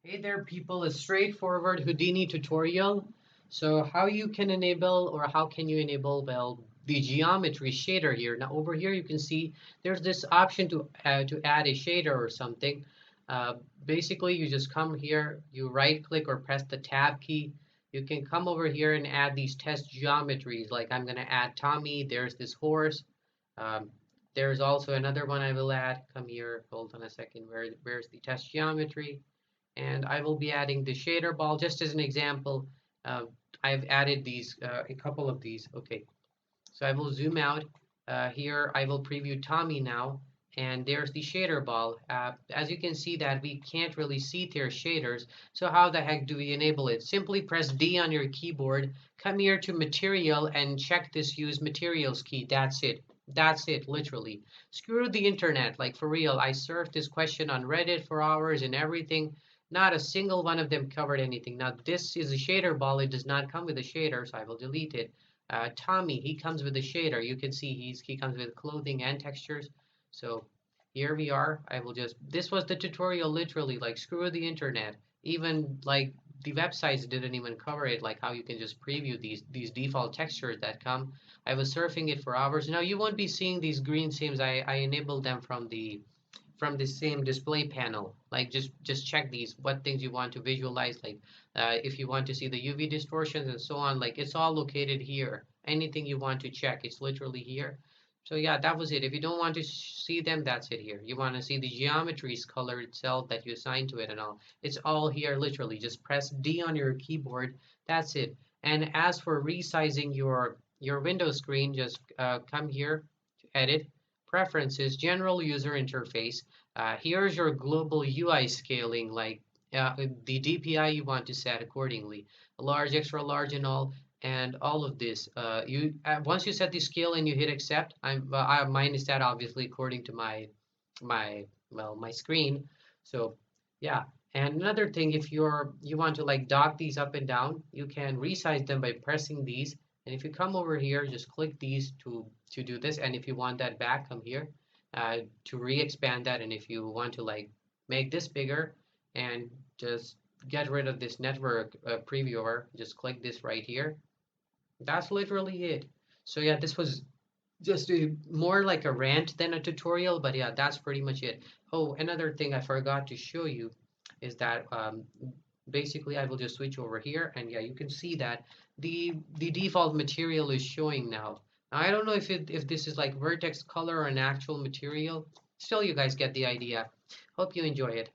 Hey there, people, a straightforward Houdini tutorial. So how you can enable or how can you enable, well, the geometry shader here. Now over here you can see there's this option to add a shader or something. Uh, Basically, you just come here, you right click or press the tab key. You can come over here and add these test geometries. Like I'm going to add Tommy, there's this horse. Um, there's also another one I will add. Come here, hold on a second. Where's the test geometry? And I will be adding the shader ball just as an example. Uh, I've added these, a couple of these. Okay, so I will zoom out. Here I will preview Tommy now, and there's the shader ball. As you can see that we can't really see their shaders, so how the heck do we enable it? Simply press D on your keyboard, come here to material and check this use materials key. That's it. That's it, literally. Screw the internet, like for real. I surfed this question on Reddit for hours and everything. Not a single one of them covered anything. Now this is a shader ball. It does not come with a shader, so I will delete it. Tommy, he comes with a shader. You can see he comes with clothing and textures. So here we are. I will just, this was the tutorial literally, like screw the internet. Even like the websites didn't even cover it, like how you can just preview these default textures that come. I was surfing it for hours. Now you won't be seeing these green seams. I enabled them from the same display panel. Like just check these, what things you want to visualize, like if you want to see the UV distortions and so on, like it's all located here. Anything you want to check, it's literally here. So yeah, that was it. If you don't want to see them, that's it here. You want to see the geometries color itself that you assign to it and all. It's all here literally. Just press D on your keyboard. That's it. And as for resizing your window screen, just come here to edit, preferences, general user interface. Here's your global UI scaling, like the DPI you want to set accordingly, large, extra large, and all of this. You once you set the scale and you hit accept, mine is set obviously according to my screen. So yeah. And another thing, if you want to like dock these up and down, you can resize them by pressing these. And if you come over here, just click these to do this. And if you want that back, come here to re-expand that. And if you want to like make this bigger and just get rid of this network previewer, just click this right here. That's literally it. So yeah, this was just more like a rant than a tutorial, but yeah, that's pretty much it. Oh, another thing I forgot to show you is that basically I will just switch over here, and yeah, you can see that the default material is showing now. Now I don't know if this is like vertex color or an actual material. Still, you guys get the idea. Hope you enjoy it.